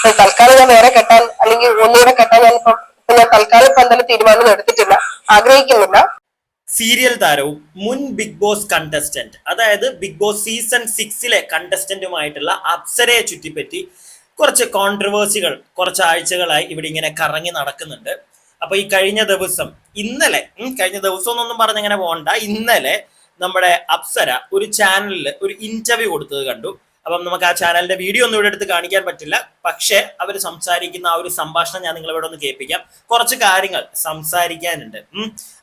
തൽക്കാലം ഞാൻ വേറെ കെട്ടാൻ അല്ലെങ്കിൽ ഒന്നുകൂടെ കെട്ടാൻ ഞാൻ തൽക്കാലം ഇപ്പൊ എന്തായാലും തീരുമാനം എടുത്തിട്ടില്ല, ആഗ്രഹിക്കുന്നില്ല. സീരിയൽ താരവും മുൻ ബിഗ് ബോസ് കണ്ടസ്റ്റന്റ്, അതായത് ബിഗ് ബോസ് സീസൺ 6 കണ്ടസ്റ്റന്റുമായിട്ടുള്ള അപ്സരയെ ചുറ്റിപ്പറ്റി കുറച്ച് കോൺട്രവേഴ്സികൾ കുറച്ച് ആഴ്ചകളായി ഇവിടെ ഇങ്ങനെ കറങ്ങി നടക്കുന്നുണ്ട്. അപ്പൊ ഈ കഴിഞ്ഞ ദിവസം എന്നൊന്നും പറഞ്ഞങ്ങനെ പോകണ്ട, ഇന്നലെ നമ്മുടെ അപ്സര ഒരു ചാനലിൽ ഒരു ഇന്റർവ്യൂ കൊടുത്തത് കണ്ടു. അപ്പം നമുക്ക് ആ ചാനലിന്റെ വീഡിയോ ഒന്നും ഇവിടെ എടുത്ത് കാണിക്കാൻ പറ്റില്ല, പക്ഷെ അവർ സംസാരിക്കുന്ന ആ ഒരു സംഭാഷണം ഞാൻ നിങ്ങളിവിടെ ഒന്ന് കേൾപ്പിക്കാം. കുറച്ച് കാര്യങ്ങൾ സംസാരിക്കാനുണ്ട്.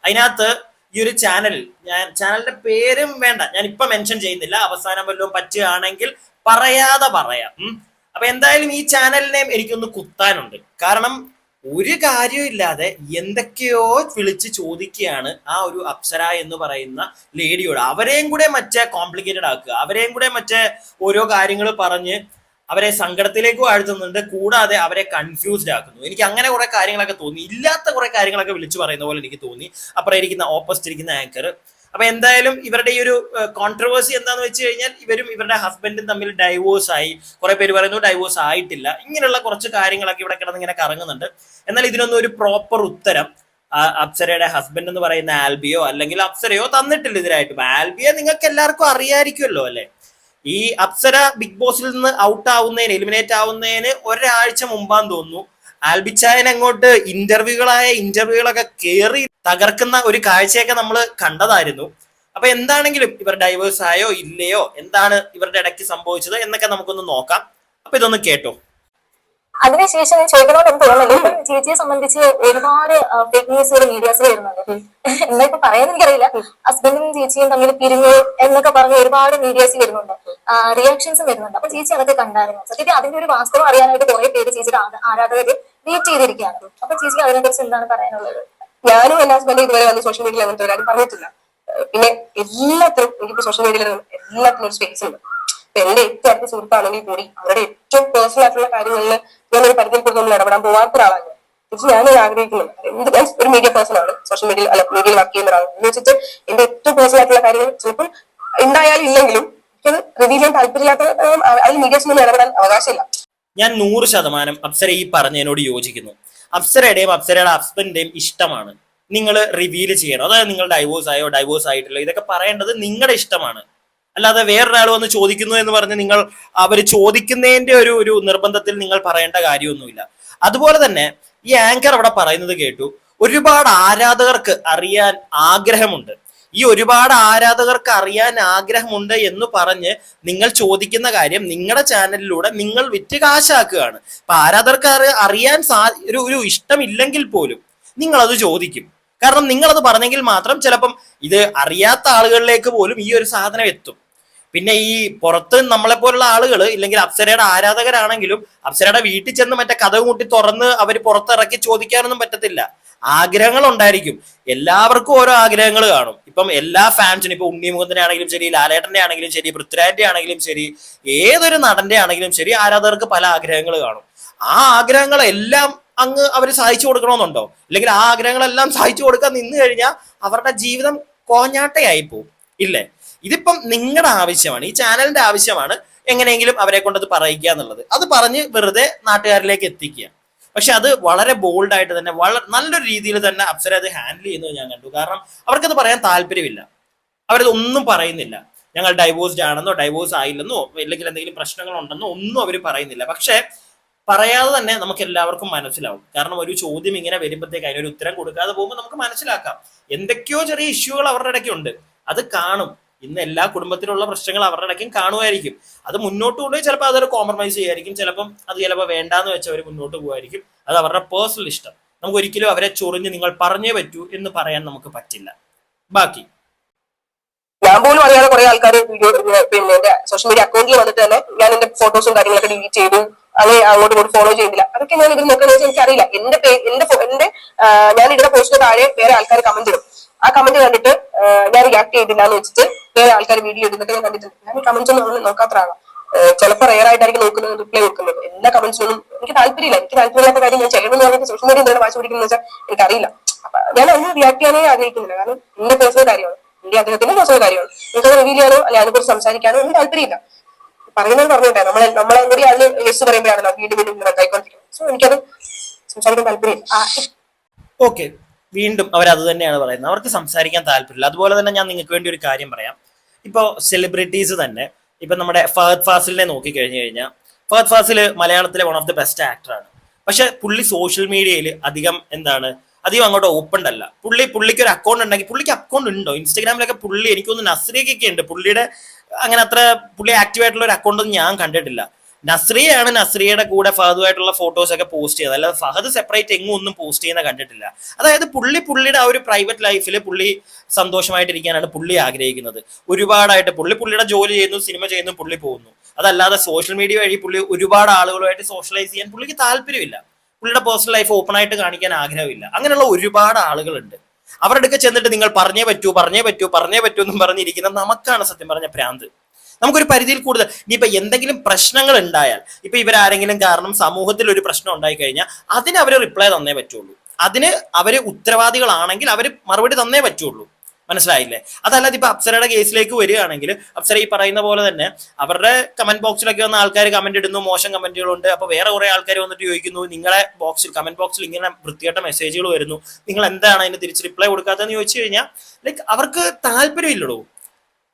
അതിനകത്ത് ഈ ഒരു ചാനലിന്റെ പേരും വേണ്ട, ഞാൻ ഇപ്പൊ മെൻഷൻ ചെയ്യുന്നില്ല, അവസാനം വല്ലതും പറ്റുകയാണെങ്കിൽ പറയാതെ പറയാം. അപ്പൊ എന്തായാലും ഈ ചാനലിനെ എനിക്കൊന്ന് കുത്താനുണ്ട്. കാരണം ഒരു കാര്യമില്ലാതെ എന്തൊക്കെയോ വിളിച്ച് ചോദിക്കുകയാണ് ആ ഒരു അപ്സര എന്ന് പറയുന്ന ലേഡിയോട്. അവരെയും കൂടെ മറ്റേ കോംപ്ലിക്കേറ്റഡ് ആക്കുക, അവരെയും കൂടെ മറ്റേ ഓരോ കാര്യങ്ങൾ പറഞ്ഞ് അവരെ സങ്കടത്തിലേക്ക് ആഴ്ത്തുന്നുണ്ട്, കൂടാതെ അവരെ കൺഫ്യൂസ്ഡ് ആക്കുന്നു. എനിക്ക് അങ്ങനെ കുറെ കാര്യങ്ങളൊക്കെ തോന്നി, ഇല്ലാത്ത കുറെ കാര്യങ്ങളൊക്കെ വിളിച്ചു പറയുന്ന പോലെ എനിക്ക് തോന്നി അപ്പുറം ഇരിക്കുന്ന ഓപ്പോസിറ്റ് ഇരിക്കുന്ന ആങ്കർ. അപ്പൊ എന്തായാലും ഇവരുടെ ഈ ഒരു കോൺട്രവേഴ്സി എന്താന്ന് വെച്ച് കഴിഞ്ഞാൽ ഇവരും ഇവരുടെ ഹസ്ബൻഡും തമ്മിൽ ഡൈവോഴ്സ് ആയി, കുറെ പേര് പറയുന്നു ഡൈവോഴ്സ് ആയിട്ടില്ല, ഇങ്ങനെയുള്ള കുറച്ച് കാര്യങ്ങളൊക്കെ ഇവിടെ കിടന്ന് ഇങ്ങനെ കറങ്ങുന്നുണ്ട്. എന്നാൽ ഇതിനൊന്നും ഒരു പ്രോപ്പർ ഉത്തരം അപ്സരയുടെ ഹസ്ബൻഡ് എന്ന് പറയുന്ന ആൽബിയോ അല്ലെങ്കിൽ അപ്സരയോ തന്നിട്ടില്ല ഇതിനായിട്ടും. ആൽബിയെ നിങ്ങൾക്ക് എല്ലാവർക്കും അറിയാമായിരിക്കുമല്ലോ അല്ലെ. ഈ അപ്സര ബിഗ് ബോസിൽ നിന്ന് ഔട്ട് ആവുന്നതിന്, എലിമിനേറ്റ് ആവുന്നതിന് ഒരാഴ്ച മുമ്പാന്ന് തോന്നുന്നു ആൽബിച്ചായൻ അങ്ങോട്ട് ഇന്റർവ്യൂകളൊക്കെ കേറി തകർക്കുന്ന ഒരു കാഴ്ചയൊക്കെ നമ്മൾ കണ്ടതായിരുന്നു. അപ്പൊ എന്താണെങ്കിലും ഇവർ ഡൈവേഴ്സ് ആയോ ഇല്ലയോ, എന്താണ് ഇവരുടെ ഇടയ്ക്ക് സംഭവിച്ചത് എന്നൊക്കെ നമുക്കൊന്ന് നോക്കാം. അപ്പൊ ഇതൊന്ന് കേട്ടോ. അതിനുശേഷം ചോദിക്കണോണ്ട് എന്ത് തോന്നുന്നു, ചേച്ചിയെ സംബന്ധിച്ച് ഒരുപാട് ഫേക്ക് ന്യൂസുകൾ മീഡിയാസിൽ വരുന്നുണ്ട്. എന്താ പറയാൻ എനിക്കറിയില്ല. ഹസ്ബൻഡും ചേച്ചിയും തമ്മിൽ പിരിഞ്ഞു എന്നൊക്കെ പറഞ്ഞ് ഒരുപാട് മീഡിയാസിൽ വരുന്നുണ്ട്, റിയാക്ഷൻസും വരുന്നുണ്ട്. അപ്പൊ ചേച്ചി അതൊക്കെ കണ്ടായിരുന്നു. സത്യത്തിൽ അതിന്റെ ഒരു വാസ്തവം അറിയാനായിട്ട് കുറെ പേര് ചേച്ചിയുടെ ആരാധകര് വെയിറ്റ് ചെയ്തിരിക്കുകയാണ്. അപ്പൊ ചേച്ചിക്ക് അതിനെ കുറിച്ച് എന്താണ് പറയാനുള്ളത്? ഞാനും എന്റെ ഹസ്ബൻഡും ഇതുവരെ വന്ന് സോഷ്യൽ മീഡിയയിൽ അങ്ങനത്തെ ഒരു കാര്യം പറഞ്ഞിട്ടില്ല. പിന്നെ എല്ലാത്തിനും എനിക്കിപ്പോ സോഷ്യൽ മീഡിയയിൽ എല്ലാത്തിനും ഒരു സ്പേസ് ഉണ്ട്. എന്റെ ഏറ്റവും അടുത്ത സുഹൃത്താണെങ്കിൽ കൂടി അവരുടെ ഏറ്റവും പേഴ്സണൽ ആയിട്ടുള്ള കാര്യങ്ങളിൽ ഞാനൊരു പരിധിയിൽ കൂടുതൽ ഇടപെടാൻ പോകാത്ത ഒരാളാണ്. പക്ഷെ ഞാനത് ആഗ്രഹിക്കുന്നുണ്ട്. ഞാൻ ഒരു മീഡിയ പേഴ്സൺ ആണ്, സോഷ്യൽ മീഡിയയിൽ വർക്ക് ചെയ്യുന്ന ഒരാളാണ്. എന്ന് വെച്ചിട്ട് എന്റെ ഏറ്റവും പേഴ്സണൽ ആയിട്ടുള്ള കാര്യങ്ങൾ ചിലപ്പോൾ ഉണ്ടായാലും ഇല്ലെങ്കിലും എനിക്കത് റിവീൽ ചെയ്യാൻ താല്പര്യമില്ലാത്ത അതിൽ മീഡിയാസിനൊന്നും ഇടപെടാൻ അവകാശമില്ല. ഞാൻ 100% അപ്സര ഈ പറഞ്ഞതിനോട് യോജിക്കുന്നു. അപ്സരയുടെയും അപ്സരയുടെ ഹസ്ബൻഡിന്റെയും ഇഷ്ടമാണ് നിങ്ങൾ റിവീൽ ചെയ്യണം. അതായത് നിങ്ങൾ ഡൈവോഴ്സ് ആയോ ഡൈവോഴ്സ് ആയിട്ടില്ല ഇതൊക്കെ പറയേണ്ടത് നിങ്ങളുടെ ഇഷ്ടമാണ്. അല്ലാതെ വേറൊരാൾ വന്ന് ചോദിക്കുന്നു എന്ന് പറഞ്ഞ് നിങ്ങൾ അവർ ചോദിക്കുന്നതിന്റെ ഒരു നിർബന്ധത്തിൽ നിങ്ങൾ പറയേണ്ട കാര്യമൊന്നുമില്ല. അതുപോലെ തന്നെ ഈ ആങ്കർ അവിടെ പറയുന്നത് കേട്ടു, ഒരുപാട് ആരാധകർക്ക് അറിയാൻ ആഗ്രഹമുണ്ട്. ഈ ഒരുപാട് ആരാധകർക്ക് അറിയാൻ ആഗ്രഹമുണ്ട് എന്ന് പറഞ്ഞ് നിങ്ങൾ ചോദിക്കുന്ന കാര്യം നിങ്ങളുടെ ചാനലിലൂടെ നിങ്ങൾ വിറ്റ് കാശാക്കുകയാണ്. അപ്പൊ ആരാധകർക്ക് അറിയാൻ ഒരു ഇഷ്ടമില്ലെങ്കിൽ പോലും നിങ്ങൾ അത് ചോദിക്കും. കാരണം നിങ്ങളത് പറഞ്ഞെങ്കിൽ മാത്രം ചിലപ്പം ഇത് അറിയാത്ത ആളുകളിലേക്ക് പോലും ഈ ഒരു സാധനം എത്തും. പിന്നെ ഈ പുറത്ത് നമ്മളെ പോലുള്ള ആളുകൾ ഇല്ലെങ്കിൽ അപ്സരയുടെ ആരാധകരാണെങ്കിലും അപ്സരയുടെ വീട്ടിൽ ചെന്ന് മറ്റേ കഥ കൂട്ടി തുറന്ന് അവർ പുറത്തിറക്കി ചോദിക്കാനൊന്നും പറ്റത്തില്ല. ആഗ്രഹങ്ങൾ ഉണ്ടായിരിക്കും, എല്ലാവർക്കും ഓരോ ആഗ്രഹങ്ങൾ കാണും. ഇപ്പം എല്ലാ ഫാൻസിനും, ഇപ്പൊ ഉണ്ണി മുകുന്ദനെ ആണെങ്കിലും ശരി, ലാലേട്ടന്റെ ആണെങ്കിലും ശരി, പൃഥ്വിരാജിന്റെ ആണെങ്കിലും ശരി, ഏതൊരു നടന്റെ ആണെങ്കിലും ശരി, ആരാധകർക്ക് പല ആഗ്രഹങ്ങൾ കാണും. ആ ആഗ്രഹങ്ങളെല്ലാം അങ്ങ് അവർ സാധിച്ചു കൊടുക്കണമെന്നുണ്ടോ? അല്ലെങ്കിൽ ആ ആഗ്രഹങ്ങളെല്ലാം സാധിച്ചു കൊടുക്കാൻ നിന്ന് കഴിഞ്ഞാൽ അവരുടെ ജീവിതം കോഞ്ഞാട്ടയായി പോകും, ഇല്ലേ? ഇതിപ്പം നിങ്ങളുടെ ആവശ്യമാണ്, ഈ ചാനലിന്റെ ആവശ്യമാണ് എങ്ങനെയെങ്കിലും അവരെ കൊണ്ടത് പറയിക്കുക എന്നുള്ളത്. അത് പറഞ്ഞ് വെറുതെ നാട്ടുകാരിലേക്ക് എത്തിക്കുക. പക്ഷെ അത് വളരെ ബോൾഡായിട്ട് തന്നെ വളരെ നല്ലൊരു രീതിയിൽ തന്നെ അപ്സര അത് ഹാൻഡിൽ ചെയ്യുന്നത് ഞാൻ കണ്ടു. കാരണം അവർക്കത് പറയാൻ താല്പര്യമില്ല, അവരത് ഒന്നും പറയുന്നില്ല. ഞങ്ങൾ ഡൈവോഴ്സ്ഡ് ആണെന്നോ ഡൈവോഴ്സ് ആയില്ലെന്നോ അല്ലെങ്കിൽ എന്തെങ്കിലും പ്രശ്നങ്ങൾ ഉണ്ടെന്നോ ഒന്നും അവർ പറയുന്നില്ല. പക്ഷെ പറയാതെ തന്നെ നമുക്ക് എല്ലാവർക്കും മനസ്സിലാവും. കാരണം ഒരു ചോദ്യം ഇങ്ങനെ വരുമ്പോഴത്തേക്ക് അതിനൊരു ഉത്തരം കൊടുക്കാതെ പോകുമ്പോൾ നമുക്ക് മനസ്സിലാക്കാം എന്തൊക്കെയോ ചെറിയ ഇഷ്യൂകൾ അവരുടെ ഇടയ്ക്ക് ഉണ്ട്. അത് കാണും. ഇന്ന് എല്ലാ കുടുംബത്തിലുള്ള പ്രശ്നങ്ങൾ അവരുടെ ഇടയ്ക്കും കാണുമായിരിക്കും. അത് മുന്നോട്ട് കൊണ്ടുപോയി ചിലപ്പോൾ അതൊരു കോംപ്രമൈസ് ചെയ്യായിരിക്കും, ചിലപ്പം അത് ചിലപ്പോൾ വേണ്ടാന്ന് വെച്ച് അവർ മുന്നോട്ട് പോകുമായിരിക്കും. അത് അവരുടെ പേഴ്സണൽ ഇഷ്ടം. നമുക്ക് ഒരിക്കലും അവരെ ചൊറിഞ്ഞ് നിങ്ങൾ പറഞ്ഞേ പറ്റൂ എന്ന് പറയാൻ നമുക്ക് പറ്റില്ല. ബാക്കി ഞാൻ പോലും അറിയാതെ കുറെ ആൾക്കാർ വീഡിയോ പിന്നെ എന്റെ സോഷ്യൽ മീഡിയ അക്കൗണ്ടിൽ വന്നിട്ട് തന്നെ ഞാൻ എന്റെ ഫോട്ടോസും കാര്യങ്ങളൊക്കെ ഡിലീറ്റ് ചെയ്തു, അങ്ങനെ അങ്ങോട്ട് ഇങ്ങോട്ട് ഫോളോ ചെയ്തില്ല. അതൊക്കെ ഞാൻ ഇതിൽ നോക്കുന്നത് വെച്ചാൽ എനിക്കറിയില്ല. എന്റെ ഞാൻ ഇടുന്ന പോസ്റ്റിന് താഴെ വേറെ ആൾക്കാർ കമന്റ് ഇടും. ആ കമന്റ് കണ്ടിട്ട് ഞാൻ റിയാക്ട് ചെയ്തില്ല എന്ന് വെച്ചിട്ട് വേറെ ആൾക്കാർ വീഡിയോ ഇടുന്നൊക്കെ ഞാൻ കണ്ടിട്ടുണ്ട്. ഞാൻ ഈ കമന്റ്സ് ഒന്നും നോക്കാത്തതാണ്. ചിലപ്പോൾ റെയർ ആയിട്ടായിരിക്കും നോക്കുന്നത്, റിപ്ലൈ കൊടുക്കുന്നത്. എല്ലാ കമന്റ്സിനൊന്നും എനിക്ക് താല്പര്യമില്ല. എനിക്ക് താല്പര്യമില്ലാത്ത കാര്യം ഞാൻ ചെയ്യണമെന്ന് പറഞ്ഞിട്ട് സോഷ്യൽ മീഡിയ എന്താണ് വാശി പിടിക്കുന്നത് വെച്ചാൽ എനിക്കറിയില്ല. അപ്പൊ ഞാൻ അതിന് റിയാക്ട് ചെയ്യാനേ ആഗ്രഹിക്കുന്നില്ല. കാരണം എന്റെ പേഴ്സണൽ കാര്യമാണ്, എന്റെ അദ്ദേഹത്തിന്റെ പേഴ്സണൽ കാര്യമാണ്. എനിക്കത് റിവീൽ ചെയ്യാനോ അല്ലെ അതിനെക്കുറിച്ച് സംസാരിക്കാനോ എനിക്ക് താല്പര്യമില്ല. പറയുന്നത് പറഞ്ഞോട്ടെ, നമ്മളെ കൂടി അതിന് യെസ് പറയുമ്പോഴാണല്ലോ വീണ്ടും വീണ്ടും ഉണ്ടായിക്കൊണ്ടിരിക്കുന്നത്. സോ എനിക്കത് സംസാരിക്കാൻ താല്പര്യം. ഓക്കെ, വീണ്ടും അവരത് തന്നെയാണ് പറയുന്നത്, അവർക്ക് സംസാരിക്കാൻ താല്പര്യമില്ല. അതുപോലെ തന്നെ ഞാൻ നിങ്ങൾക്ക് വേണ്ടി ഒരു കാര്യം പറയാം. ഇപ്പോൾ സെലിബ്രിറ്റീസ് തന്നെ ഇപ്പൊ നമ്മുടെ ഫഹദ് ഫാസിലിനെ നോക്കിക്കഴിഞ്ഞു കഴിഞ്ഞാൽ, ഫഹദ് ഫാസിൽ മലയാളത്തിലെ വൺ ഓഫ് ദി ബെസ്റ്റ് ആക്ടറാണ്. പക്ഷെ പുള്ളി സോഷ്യൽ മീഡിയയിൽ അധികം അങ്ങോട്ട് ഓപ്പൺ അല്ല. പുള്ളിക്ക് ഒരു അക്കൗണ്ട് ഉണ്ടെങ്കിൽ, പുള്ളിക്ക് അക്കൗണ്ട് ഉണ്ടോ ഇൻസ്റ്റാഗ്രാമിലൊക്കെ? പുള്ളി എനിക്കൊന്ന് നസ്രിയൊക്കെ ഉണ്ട്, പുള്ളിയുടെ അങ്ങനെ അത്ര പുള്ളി ആക്റ്റീവ് ആയിട്ടുള്ള ഒരു അക്കൗണ്ട് ഒന്നും ഞാൻ കണ്ടിട്ടില്ല. നസ്രിയാണ് നസ്രിയുടെ കൂടെ ഫഹദുമായിട്ടുള്ള ഫോട്ടോസ് ഒക്കെ പോസ്റ്റ് ചെയ്യുന്നത്, അല്ലാതെ ഫഹദ് സെപ്പറേറ്റ് എങ്ങും ഒന്നും പോസ്റ്റ് ചെയ്യുന്ന കണ്ടിട്ടില്ല. അതായത് പുള്ളിയുടെ ആ ഒരു പ്രൈവറ്റ് ലൈഫിൽ പുള്ളി സന്തോഷമായിട്ടിരിക്കാനാണ് പുള്ളി ആഗ്രഹിക്കുന്നത്. ഒരുപാടായിട്ട് പുള്ളിയുടെ ജോലി ചെയ്യുന്നു, സിനിമ ചെയ്യുന്നു, പുള്ളി പോകുന്നു. അതല്ലാതെ സോഷ്യൽ മീഡിയ വഴി പുള്ളി ഒരുപാട് ആളുകളുമായിട്ട് സോഷ്യലൈസ് ചെയ്യാൻ പുള്ളിക്ക് താല്പര്യമില്ല. പുള്ളിയുടെ പേഴ്സണൽ ലൈഫ് ഓപ്പൺ ആയിട്ട് കാണിക്കാൻ ആഗ്രഹമില്ല. അങ്ങനെയുള്ള ഒരുപാട് ആളുകളുണ്ട്. അവരുടെ അടുക്ക ചെന്നിട്ട് നിങ്ങൾ പറഞ്ഞേ പറ്റൂ എന്നും പറഞ്ഞിരിക്കുന്ന നമുക്കാണ് സത്യം പറഞ്ഞ ഭ്രാന്ത്. നമുക്കൊരു പരിധിയിൽ കൂടുതൽ ഇനിയിപ്പോ എന്തെങ്കിലും പ്രശ്നങ്ങൾ ഉണ്ടായാൽ, ഇപ്പൊ ഇവരാരെങ്കിലും കാരണം സമൂഹത്തിൽ ഒരു പ്രശ്നം ഉണ്ടായി കഴിഞ്ഞാൽ അതിന് അവർ റിപ്ലൈ തന്നേ പറ്റുള്ളൂ. അതിന് അവര് ഉത്തരവാദികളാണെങ്കിൽ അവർ മറുപടി തന്നേ പറ്റുള്ളൂ. മനസ്സിലായില്ലേ? അതല്ലാതെ ഇപ്പൊ അപ്സരയുടെ കേസിലേക്ക് വരികയാണെങ്കിൽ, അപ്സര ഈ പറയുന്ന പോലെ തന്നെ അവരുടെ കമന്റ് ബോക്സിലൊക്കെ വന്ന ആൾക്കാർ കമന്റ് ഇടുന്നു, മോശം കമന്റുകളുണ്ട്. അപ്പൊ വേറെ കുറെ ആൾക്കാർ വന്നിട്ട് ചോദിക്കുന്നു, നിങ്ങളെ കമന്റ് ബോക്സിൽ ഇങ്ങനെ വൃത്തിയായിട്ട മെസ്സേജുകൾ വരുന്നു, നിങ്ങൾ എന്താണ് അതിന് തിരിച്ച് റിപ്ലൈ കൊടുക്കാത്തതെന്ന് ചോദിച്ചു കഴിഞ്ഞാൽ ലൈക്ക് അവർക്ക് താല്പര്യമില്ലടോ.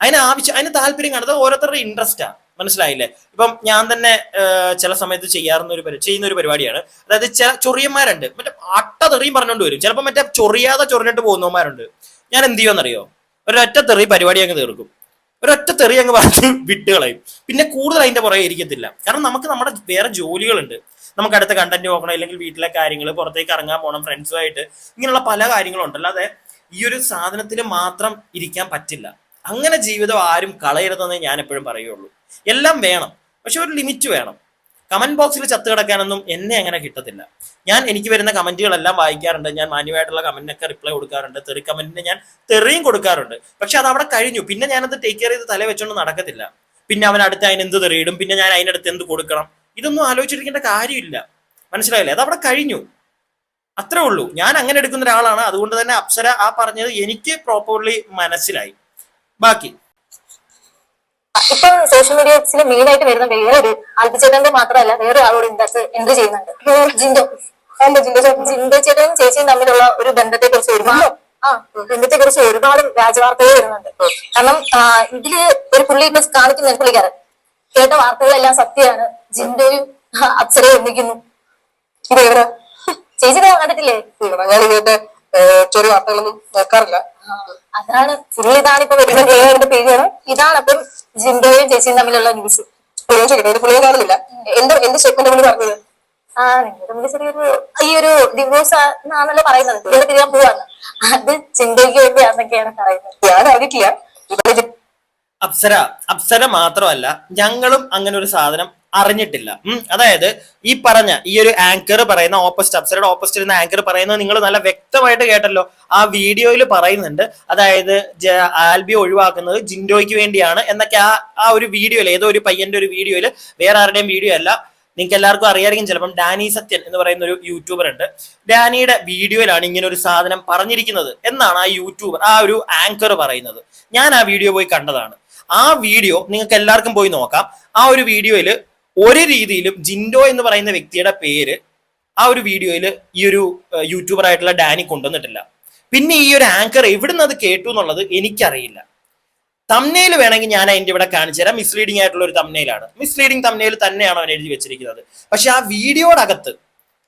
അതിന് താല്പര്യം കാണുന്നത് ഓരോരുത്തരുടെ ഇൻട്രസ്റ്റാ. മനസ്സിലായില്ലേ? ഇപ്പം ഞാൻ തന്നെ ചില സമയത്ത് ചെയ്യുന്ന ഒരു പരിപാടിയാണ്. അതായത് ചില ചൊറിയന്മാരുണ്ട്, മറ്റേ അട്ടതെറിയും പറഞ്ഞുകൊണ്ട് വരും. ചിലപ്പോൾ മറ്റേ ചൊറിഞ്ഞിട്ട് പോകുന്നവന്മാരുണ്ട്. ഞാൻ എന്ത് ചെയ്യുമെന്നറിയോ? ഒരൊറ്റ തെറി പരിപാടി അങ്ങ് തീർക്കും, ഒരൊറ്റ തെറി അങ്ങ് പറഞ്ഞ് വിട്ടുകളയും. പിന്നെ കൂടുതൽ അതിന്റെ പുറകെ ഇരിക്കത്തില്ല. കാരണം നമുക്ക് നമ്മുടെ വേറെ ജോലികളുണ്ട്. നമുക്ക് അടുത്ത കണ്ടന്റ് നോക്കണം, അല്ലെങ്കിൽ വീട്ടിലെ കാര്യങ്ങൾ, പുറത്തേക്ക് ഇറങ്ങാൻ പോകണം ഫ്രണ്ട്സുമായിട്ട്, ഇങ്ങനെയുള്ള പല കാര്യങ്ങളും അല്ലാതെ ഈ ഒരു സാധനത്തിൽ മാത്രം ഇരിക്കാൻ പറ്റില്ല. അങ്ങനെ ജീവിതം ആരും കളയരുതെന്നേ ഞാൻ എപ്പോഴും പറയുള്ളൂ. എല്ലാം വേണം, പക്ഷെ ഒരു ലിമിറ്റ് വേണം. കമന്റ് ബോക്സിൽ ചത്ത് കിടക്കാനൊന്നും എന്നെ അങ്ങനെ കിട്ടത്തില്ല. എനിക്ക് വരുന്ന കമന്റുകളെല്ലാം വായിക്കാറുണ്ട്, ഞാൻ മാന്യമായിട്ടുള്ള കമന്റിനൊക്കെ റിപ്ലൈ കൊടുക്കാറുണ്ട്, തെറി കമന്റിന് ഞാൻ തെറിയും കൊടുക്കാറുണ്ട്. പക്ഷെ അത് അവിടെ കഴിഞ്ഞു. പിന്നെ ഞാനത് ടേക്ക് കെയർ ചെയ്ത് തല വെച്ചോണ്ട് നടക്കത്തില്ല. പിന്നെ അവൻ അടുത്ത് അതിനെന്ത് തെറിയിടും, പിന്നെ ഞാൻ അതിനടുത്ത് എന്ത് കൊടുക്കണം, ഇതൊന്നും ആലോചിച്ചിരിക്കേണ്ട കാര്യമില്ല. മനസ്സിലായില്ലേ? അത് അവിടെ കഴിഞ്ഞു, അത്രേ ഉള്ളൂ. ഞാൻ അങ്ങനെ എടുക്കുന്ന ഒരാളാണ്. അതുകൊണ്ട് തന്നെ അപ്സര ആ പറഞ്ഞത് എനിക്ക് പ്രോപ്പർലി മനസ്സിലായി. ബാക്കി ഇപ്പൊ സോഷ്യൽ മീഡിയസിൽ മെയിൻ ആയിട്ട് വരുന്ന വേറൊരു ആൽബിച്ചേട്ടന്റെ മാത്രമല്ല, വേറെ ആളോട് ഇതിനകത്ത് എൻട്രി ചെയ്യുന്നുണ്ട്, ജിൻഡോ. ജിൻഡോ ചേട്ടനും ചേച്ചിയും തമ്മിലുള്ള ഒരു ബന്ധത്തെ കുറിച്ച് ഒരുപാട് വ്യാജവാർത്തകൾ വരുന്നുണ്ട്. കാരണം ഇതില് ഒരു പുള്ളി ഇപ്പൊ കാണിക്കുന്ന പുള്ളിക്കാരൻ കേട്ട വാർത്തകളെല്ലാം സത്യമാണ്. ജിൻഡോയും അപ്സരയും ഒന്നിക്കുന്നു. ഇതെവരാ ചേച്ചി കണ്ടിട്ടില്ലേ? ഞാനിങ്ങനത്തെ ചെറിയ വാർത്തകളൊന്നും നോക്കാറില്ല. അതാണ് ഫുൾ. ഇതാണ് ഇപ്പൊ വരുന്ന പേജാണ്. ഇതാണ് അപ്പം ജിൻഡോയും ചേച്ചിയും തമ്മിലുള്ള ന്യൂസ്. പുള്ളിയെ കാണുന്നില്ല. എന്ത് സ്റ്റേറ്റ്മെന്റ് പുള്ളി പറഞ്ഞത്? നിങ്ങളുടെ മുന്നിൽ ചെറിയൊരു ഈ ഒരു ഡിവോഴ്സ് ആണല്ലോ പറയുന്നത്, ഇവിടെ തിരിയാൻ പോവാന്ന്. അത് ജിൻഡോയ്ക്ക് വേണ്ടിയാണെന്നൊക്കെയാണ് പറയുന്നത്. ഞാൻ അറിയിട്ടില്ല. അപ്സര മാത്രമല്ല, ഞങ്ങളും അങ്ങനെ ഒരു സാധനം അറിഞ്ഞിട്ടില്ല. അതായത് ഈ പറഞ്ഞ ഈ ഒരു ആങ്കർ പറയുന്ന അപ്സരയുടെ ഓപ്പോസിറ്റ് ഇരുന്ന ആങ്കർ പറയുന്നത് നിങ്ങൾ നല്ല വ്യക്തമായിട്ട് കേട്ടല്ലോ. ആ വീഡിയോയിൽ പറയുന്നുണ്ട്, അതായത് ആൽബി ഒഴിവാക്കുന്നത് ജിൻഡോയ്ക്ക് വേണ്ടിയാണ് എന്നൊക്കെ ആ ഒരു വീഡിയോയിൽ, ഏതോ ഒരു പയ്യന്റെ ഒരു വീഡിയോയിൽ, വേറെ ആരുടെയും വീഡിയോ അല്ല. നിങ്ങൾക്ക് എല്ലാവർക്കും അറിയാമെങ്കിൽ ചിലപ്പം ഡാനി സത്യൻ എന്ന് പറയുന്ന ഒരു യൂട്യൂബർ ഉണ്ട്. ഡാനിയുടെ വീഡിയോയിലാണ് ഇങ്ങനെ ഒരു സാധനം പറഞ്ഞിരിക്കുന്നത് എന്നാണ് ആ ഒരു ആങ്കർ പറയുന്നത്. ഞാൻ ആ വീഡിയോ പോയി കണ്ടതാണ്. ആ വീഡിയോ നിങ്ങൾക്ക് എല്ലാവർക്കും പോയി നോക്കാം. ആ ഒരു വീഡിയോയിൽ ഒരു രീതിയിലും ജിൻഡോ എന്ന് പറയുന്ന വ്യക്തിയുടെ പേര് ആ ഒരു വീഡിയോയിൽ ഈ ഒരു യൂട്യൂബർ ആയിട്ടുള്ള ഡാനി കൊണ്ടുവന്നിട്ടില്ല. പിന്നെ ഈ ഒരു ആങ്കർ എവിടുന്ന് അത് കേട്ടു എന്നുള്ളത് എനിക്കറിയില്ല. തംനെയിൽ വേണമെങ്കിൽ ഞാൻ അതിന്റെ ഇവിടെ കാണിച്ചു തരാം. മിസ്ലീഡിംഗ് ആയിട്ടുള്ള ഒരു തംനെയിലാണ്. മിസ്ലീഡിംഗ് തംനെയിൽ തന്നെയാണ് അവൻ എഴുതി വെച്ചിരിക്കുന്നത്. പക്ഷെ ആ വീഡിയോടകത്ത്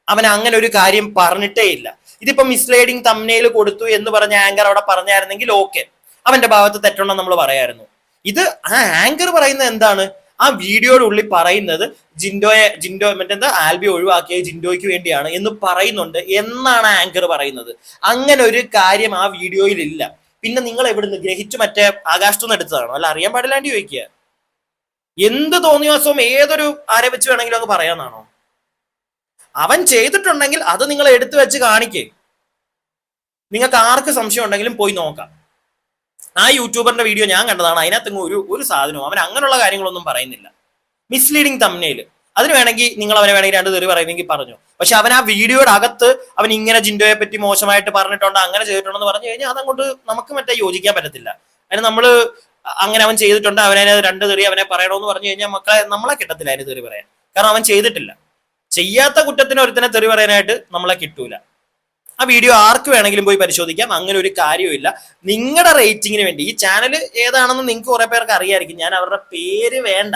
അവൻ അങ്ങനെ ഒരു കാര്യം പറഞ്ഞിട്ടേ ഇല്ല. ഇതിപ്പോ മിസ്ലീഡിംഗ് തംനെയിൽ കൊടുത്തു എന്ന് പറഞ്ഞ ആങ്കർ അവിടെ പറഞ്ഞായിരുന്നെങ്കിൽ ഓക്കെ, അവന്റെ ഭാഗത്ത് തെറ്റുണ്ടെന്ന് നമ്മൾ പറയായിരുന്നു. ഇത് ആ ആങ്കർ പറയുന്നത് എന്താണ്? ആ വീഡിയോയുടെ ഉള്ളിൽ പറയുന്നത് ജിൻഡോ മറ്റെന്താ ആൽബി ഒഴിവാക്കിയ ജിൻഡോയ്ക്ക് വേണ്ടിയാണ് എന്ന് പറയുന്നുണ്ട് എന്നാണ് ആങ്കർ പറയുന്നത്. അങ്ങനെ ഒരു കാര്യം ആ വീഡിയോയിൽ ഇല്ല. പിന്നെ നിങ്ങൾ എവിടുന്ന് ഗ്രഹിച്ചു? മറ്റേ ആകാശത്തുനിന്ന് എടുത്തതാണോ? അല്ല അറിയാൻ പാടില്ലാണ്ട് ചോദിക്കുക. എന്ത് തോന്നിയ ദിവസവും ഏതൊരു ആരെ വെച്ച് വേണമെങ്കിലും അങ്ങ് പറയാന്നാണോ? അവൻ ചെയ്തിട്ടുണ്ടെങ്കിൽ അത് നിങ്ങൾ എടുത്തു വെച്ച് കാണിക്കേ. നിങ്ങൾക്ക് ആർക്ക് സംശയം ഉണ്ടെങ്കിലും പോയി നോക്കാം. ആ യൂട്യൂബറിന്റെ വീഡിയോ ഞാൻ കണ്ടതാണ്. അതിനകത്ത് ഒരു സാധനവും അവൻ അങ്ങനെയുള്ള കാര്യങ്ങളൊന്നും പറയുന്നില്ല. മിസ്ലീഡിങ് തംനെയിൽ അതിന് വേണമെങ്കിൽ നിങ്ങൾ അവനെ വേണമെങ്കിൽ 2 തെറി പറയുന്നെങ്കിൽ പറഞ്ഞു. പക്ഷെ അവൻ ആ വീഡിയോയുടെ അകത്ത് അവൻ ഇങ്ങനെ ജിൻഡോയെ പറ്റി മോശമായിട്ട് പറഞ്ഞിട്ടുണ്ട്, അങ്ങനെ ചെയ്തിട്ടുണ്ടെന്ന് പറഞ്ഞു കഴിഞ്ഞാൽ അതങ്ങോട്ട് നമുക്ക് യോജിക്കാൻ പറ്റത്തില്ല. അതിന് നമ്മൾ അങ്ങനെ അവൻ ചെയ്തിട്ടുണ്ട്, അവനെ രണ്ട് തെറി അവനെ പറയണമെന്ന് പറഞ്ഞു കഴിഞ്ഞാൽ മക്കളെ നമ്മളെ കിട്ടത്തില്ല അതിന് തെറി പറയാൻ. കാരണം അവൻ ചെയ്തിട്ടില്ല. ചെയ്യാത്ത കുറ്റത്തിന് ഒരുത്തനെ തെറി പറയാനായിട്ട് നമ്മളെ കിട്ടൂല. ആ വീഡിയോ ആർക്ക് വേണമെങ്കിലും പോയി പരിശോധിക്കാം. അങ്ങനെ ഒരു കാര്യമില്ല. നിങ്ങളുടെ റേറ്റിങ്ങിന് വേണ്ടി ഈ ചാനൽ ഏതാണെന്ന് നിങ്ങൾക്ക് കുറെ പേർക്ക് അറിയായിരിക്കും. ഞാൻ അവരുടെ പേര് വേണ്ട,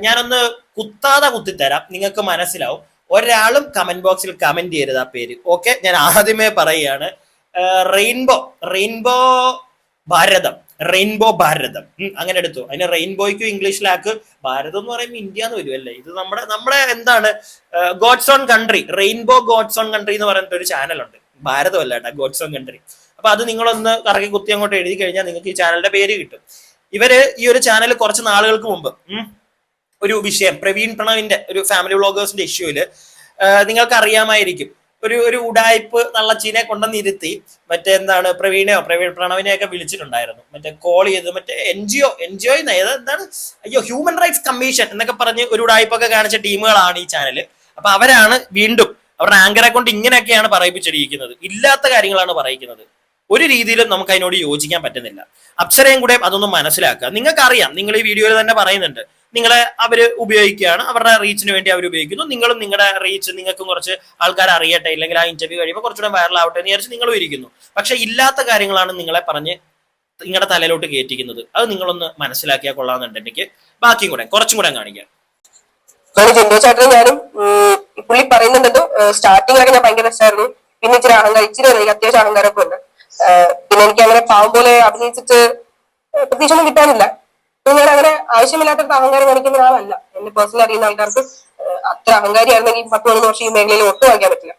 ഞാനൊന്ന് കുത്താതെ കുത്തിത്തരാം, നിങ്ങൾക്ക് മനസ്സിലാവും. ഒരാളും കമന്റ് ബോക്സിൽ കമന്റ് ചെയ്യരുത് ആ പേര്. ഓക്കെ, ഞാൻ ആദ്യമേ പറയുകയാണ്. റെയിൻബോ ഭാരതം അങ്ങനെ എടുത്തു. അതിന് റെയിൻബോയ്ക്കും ഇംഗ്ലീഷിലാക്ക്, ഭാരതം എന്ന് പറയുമ്പോൾ ഇന്ത്യ എന്ന് വരുമല്ലേ. ഇത് നമ്മുടെ എന്താണ് God's own country, rainbow God's own country എന്ന് പറഞ്ഞിട്ട് ഒരു ചാനലുണ്ട്. ഭാരതമല്ല കേട്ടോ, ഗോഡ്സ് ഓൺ കൺട്രി. അപ്പൊ അത് നിങ്ങളൊന്ന് കറക്കി കുത്തി അങ്ങോട്ട് എഴുതി കഴിഞ്ഞാൽ നിങ്ങൾക്ക് ഈ ചാനലിന്റെ പേര് കിട്ടും. ഇവര് ഈ ഒരു ചാനൽ കുറച്ച് നാളുകൾക്ക് മുമ്പ് ഒരു വിഷയം, പ്രവീൺ പ്രണവിന്റെ ഒരു ഫാമിലി വ്ളോഗേഴ്സിന്റെ ഇഷ്യൂല് നിങ്ങൾക്ക് അറിയാമായിരിക്കും, ഒരു ഉടായ്പ് തള്ളച്ചീനെ കൊണ്ടുവന്നിരുത്തി മറ്റേ എന്താണ് പ്രവീൺ പ്രണവിനെ ഒക്കെ വിളിച്ചിട്ടുണ്ടായിരുന്നു. മറ്റേ കോൾ ചെയ്ത് മറ്റേ എൻജിഒ എന്താണ് ഹ്യൂമൻ റൈറ്റ്സ് കമ്മീഷൻ എന്നൊക്കെ പറഞ്ഞ് ഒരു ഉടായ്പൊക്കെ കാണിച്ച ടീമുകളാണ് ഈ ചാനൽ. അപ്പൊ അവരാണ് വീണ്ടും അവരുടെ ആങ്കറെ കൊണ്ട് ഇങ്ങനെയൊക്കെയാണ് പറയിപ്പിച്ചിരിക്കുന്നത്, ഇല്ലാത്ത കാര്യങ്ങളാണ് പറയിക്കുന്നത്. ഒരു രീതിയിലും നമുക്ക് അതിനോട് യോജിക്കാൻ പറ്റുന്നില്ല. അപ്സരയും കൂടെ അതൊന്നും മനസ്സിലാക്കുക. നിങ്ങൾക്ക് അറിയാം, നിങ്ങൾ ഈ വീഡിയോയിൽ തന്നെ പറയുന്നുണ്ട്, നിങ്ങളെ അവര് ഉപയോഗിക്കുകയാണ്, അവരുടെ റീച്ചിന് വേണ്ടി അവർ ഉപയോഗിക്കുന്നു. നിങ്ങളും നിങ്ങളുടെ റീച്ച് നിങ്ങൾക്കും കുറച്ച് ആൾക്കാർ അറിയട്ടെ, ഇല്ലെങ്കിൽ ആ ഇന്റർവ്യൂ കഴിയുമ്പോൾ കുറച്ചുകൂടെ വൈറൽ ആവട്ടെ എന്ന് വിചാരിച്ച് നിങ്ങളും ഇരിക്കുന്നു. പക്ഷെ ഇല്ലാത്ത കാര്യങ്ങളാണ് നിങ്ങളെ പറഞ്ഞ് നിങ്ങളുടെ തലയിലോട്ട് കയറ്റിക്കുന്നത്. അത് നിങ്ങളൊന്ന് മനസ്സിലാക്കിയാൽ കൊള്ളാമെന്നുണ്ട്. എനിക്ക് ബാക്കിയും കൂടെ കുറച്ചും കൂടെ കാണിക്കാം. ജിൻഡോ ചേട്ടനും ഞാനും പുള്ളി പറയുന്നുണ്ടോ സ്റ്റാർട്ടിങ്ങിലൊക്കെ ഞാൻ ഭയങ്കര രസമായിരുന്നു. പിന്നെ ഇച്ചിരി അത്യാവശ്യം അഹങ്കാരമൊക്കെ ഉണ്ട്. പിന്നെ എനിക്ക് അങ്ങനെ പാവം പോലെ അഭിനയിച്ചിട്ട് പ്രത്യേകിച്ചൊന്നും കിട്ടാനില്ല. ഞാൻ അങ്ങനെ ആവശ്യമില്ലാത്ത അഹങ്കാരം കാണിക്കുന്ന ആളല്ല. എന്നെ പേഴ്സണൽ അറിയുന്ന ആൾക്കാർക്ക് അത്ര അഹങ്കാരിയായിരുന്നെങ്കിൽ 10-15 വർഷം ഈ മേഖലയിൽ ഒട്ടും വായിക്കാൻ പറ്റില്ല.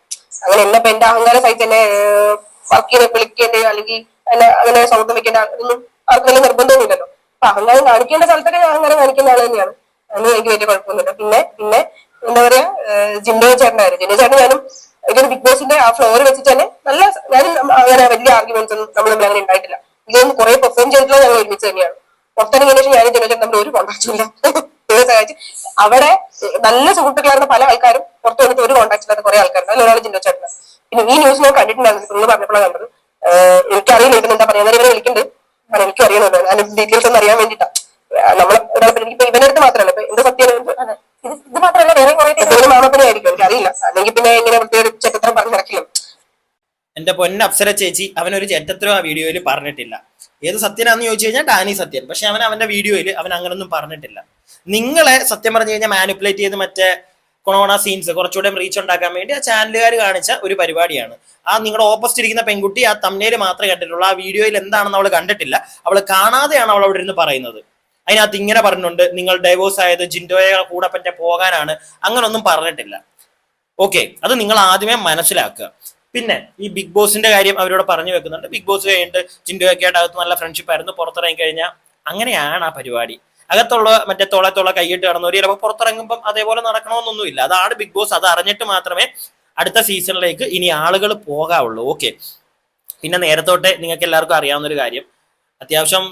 അങ്ങനെ എന്നെ എന്റെ അഹങ്കാരം സഹിച്ച് എന്നെ വർക്ക് ചെയ്ത് വിളിക്കേണ്ട അല്ലെങ്കിൽ എന്നെ അങ്ങനെ സൗഹൃദം വെക്കേണ്ട ഒന്നും ആർക്ക് വലിയ നിർബന്ധമൊന്നുമില്ലല്ലോ. അപ്പൊ അഹങ്കാരം കാണിക്കേണ്ട സ്ഥലത്തൊക്കെ അഹങ്കാരം കാണിക്കുന്ന ആൾ തന്നെയാണ്. അതൊന്നും എനിക്ക് വലിയ കുഴപ്പമൊന്നുമില്ല. പിന്നെ എന്താ പറയാ, ജിൻഡോ ചേട്ടൻ ഞാനും ഒരു ബിഗ് ബോസിന്റെ ആ ഫ്ലോർ വെച്ചിട്ട് തന്നെ ഞാനും അങ്ങനെ വലിയ ആർഗ്യുമെന്റ്സ് ഒന്നും നമ്മൾ തമ്മിൽ അങ്ങനെ ഉണ്ടായിട്ടില്ല. ഇതൊന്നും കുറെ പെർഫോം ചെയ്തിട്ടുള്ള ഞങ്ങൾ ഒരുമിച്ച് തന്നെയാണ്. പുറത്തിറങ്ങിയതിനു ശേഷം ഞാനും ജിൻഡോ ചേട്ടൻ തമ്മിൽ ഒരു കോൺടാക്റ്റും ഇല്ല. സഹായിച്ച് അവിടെ നല്ല സുഹൃത്തുക്കളായിരുന്ന പല ആൾക്കാരും പുറത്തു വന്നിട്ട് ഒരു കോൺടാക്ട് ഇല്ലാത്ത കുറെ ആൾക്കാരുണ്ട്. അതിൽ ഒരാൾ ജിൻഡോ ചേട്ടൻ. പിന്നെ ഈ ന്യൂസ് ഞാൻ കണ്ടിട്ടുണ്ടായിരുന്നു, നിങ്ങൾ പറഞ്ഞപ്പോഴാണ് കണ്ടത്. എനിക്കറിയില്ല ഇതിന് എന്താ പറയാ, ഇവരെ വിളിക്കുന്നുണ്ട്. എനിക്കും അറിയുന്നുണ്ട്, അതിന്റെ ഡീറ്റെയിൽസ് ഒന്ന് അറിയാൻ വേണ്ടിയിട്ടാണ്. നമ്മളെ ഒരാൾ ഇവനടുത്ത് മാത്രമല്ല, ഇപ്പൊ എന്ത് സത്യം ഇത് മാത്രമല്ല വേറെ കുറെ മാമപ്പനെ ആയിരിക്കും, എനിക്കറിയില്ല. അല്ലെങ്കിൽ പിന്നെ ഇങ്ങനെ പ്രത്യേക ചെറ്റത്രം പറഞ്ഞു നടക്കില്ല. എന്റെ പൊന്ന അപ്സര ചേച്ചി, അവനൊരു ചെറ്റത്തരം ആ വീഡിയോയിൽ പറഞ്ഞിട്ടില്ല. ഏത് സത്യനാന്ന് ചോദിച്ചു കഴിഞ്ഞാൽ ഡാനി സത്യൻ. പക്ഷെ അവന്റെ വീഡിയോയിൽ അവൻ അങ്ങനൊന്നും പറഞ്ഞിട്ടില്ല. നിങ്ങളെ സത്യം പറഞ്ഞു കഴിഞ്ഞാൽ മാനിപ്പുലേറ്റ് ചെയ്ത് മറ്റേ കൊണോണ സീൻസ് കുറച്ചുകൂടെ റീച്ച് ഉണ്ടാക്കാൻ വേണ്ടി ആ ചാനലുകാർ കാണിച്ച ഒരു പരിപാടിയാണ്. ആ നിങ്ങളുടെ ഓപ്പോസിറ്റ് ഇരിക്കുന്ന പെൺകുട്ടി ആ തമ്മിൽ മാത്രമേ കണ്ടിട്ടുള്ളൂ. ആ വീഡിയോയിൽ എന്താണെന്ന് അവൾ കണ്ടിട്ടില്ല. അവൾ കാണാതെയാണ് അവൾ അവിടെ ഇരുന്ന് പറയുന്നത്. അതിനകത്ത് ഇങ്ങനെ പറഞ്ഞിട്ടുണ്ട്, നിങ്ങൾ ഡൈവോഴ്സ് ആയത് ജിൻഡോയെ കൂടെ പറ്റേ പോകാനാണ്, അങ്ങനൊന്നും പറഞ്ഞിട്ടില്ല. ഓക്കെ, അത് നിങ്ങൾ ആദ്യമേ മനസ്സിലാക്കുക. പിന്നെ ഈ ബിഗ് ബോസിന്റെ കാര്യം അവരോട് പറഞ്ഞു വെക്കുന്നുണ്ട്. ബിഗ് ബോസ് കഴിഞ്ഞിട്ട് ജിൻഡോയൊക്കെ ആയിട്ട് അകത്ത് നല്ല ഫ്രണ്ട്ഷിപ്പ് ആയിരുന്നു, പുറത്തിറങ്ങി കഴിഞ്ഞാൽ അങ്ങനെയാണ് ആ പരിപാടി. അകത്തുള്ള മറ്റേ തോളത്തോളം കൈയിട്ട് കിടന്നവർ ചിലപ്പോൾ പുറത്തിറങ്ങുമ്പം അതേപോലെ നടക്കണമെന്നൊന്നുമില്ല. അതാണ് ബിഗ് ബോസ്. അത് അറിഞ്ഞിട്ട് മാത്രമേ അടുത്ത സീസണിലേക്ക് ഇനി ആളുകൾ പോകാവുള്ളൂ. ഓക്കെ, പിന്നെ നേരത്തോട്ടെ നിങ്ങൾക്ക് എല്ലാവർക്കും അറിയാവുന്ന ഒരു കാര്യം, അത്യാവശ്യം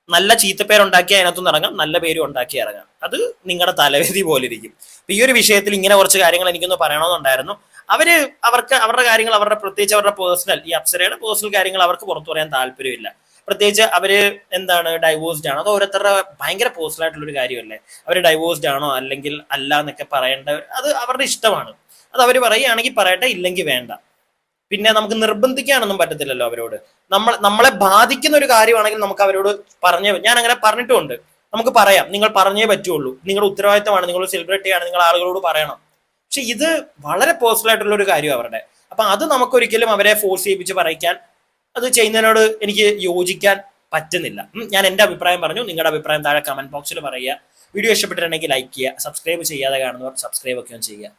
നല്ല ചീത്തപ്പേരുണ്ടാക്കി അതിനകത്തുനിന്ന് ഇറങ്ങാം, നല്ല പേരും ഉണ്ടാക്കി ഇറങ്ങാം. അത് നിങ്ങളുടെ തലവേദി പോലെ ഇരിക്കും. അപ്പൊ ഈ ഒരു വിഷയത്തിൽ ഇങ്ങനെ കുറച്ച് കാര്യങ്ങൾ എനിക്കൊന്ന് പറയണമെന്നുണ്ടായിരുന്നു. അവർക്ക് അവരുടെ കാര്യങ്ങൾ, പ്രത്യേകിച്ച് അവരുടെ പേഴ്സണൽ, ഈ അപ്സരയുടെ പേഴ്സണൽ കാര്യങ്ങൾ അവർക്ക് പുറത്തു പറയാൻ താല്പര്യമില്ല. പ്രത്യേകിച്ച് അവര് എന്താണ് ഡൈവോഴ്സ്ഡ് ആണോ, അത് ഓരോരുത്തരുടെ ഭയങ്കര പേഴ്സണൽ ആയിട്ടുള്ള ഒരു കാര്യമല്ലേ. അവർ ഡൈവോഴ്സ്ഡ് ആണോ അല്ലെങ്കിൽ അല്ല എന്നൊക്കെ പറയേണ്ടത് അത് അവരുടെ ഇഷ്ടമാണ്. അത് അവർ പറയുകയാണെങ്കിൽ പറയട്ടെ, ഇല്ലെങ്കിൽ വേണ്ട. പിന്നെ നമുക്ക് നിർബന്ധിക്കാനൊന്നും പറ്റത്തില്ലല്ലോ അവരോട്. നമ്മളെ ബാധിക്കുന്ന ഒരു കാര്യമാണെങ്കിൽ നമുക്ക് അവരോട് ഞാൻ അങ്ങനെ പറഞ്ഞിട്ടുമുണ്ട്. നമുക്ക് പറയാം, നിങ്ങൾ പറഞ്ഞേ പറ്റുള്ളൂ, നിങ്ങളുടെ ഉത്തരവാദിത്തമാണ്, നിങ്ങൾ സെലിബ്രിറ്റിയാണ്, നിങ്ങൾ ആളുകളോട് പറയണം. പക്ഷെ ഇത് വളരെ പേഴ്സണൽ ആയിട്ടുള്ള ഒരു കാര്യം അവരുടെ. അപ്പൊ അത് നമുക്കൊരിക്കലും അവരെ ഫോഴ്സ് ചെയ്യിപ്പിച്ച് പറയിക്കാൻ, അത് ചെയ്യുന്നതിനോട് എനിക്ക് യോജിക്കാൻ പറ്റുന്നില്ല. ഞാൻ എന്റെ അഭിപ്രായം പറഞ്ഞു. നിങ്ങളുടെ അഭിപ്രായം താഴെ കമന്റ് ബോക്സിൽ പറയുക. വീഡിയോ ഇഷ്ടപ്പെട്ടിട്ടുണ്ടെങ്കിൽ ലൈക്ക് ചെയ്യുക. സബ്സ്ക്രൈബ് ചെയ്യാതെ കാണുന്നവർ സബ്സ്ക്രൈബ് ഒക്കെ ചെയ്യുക.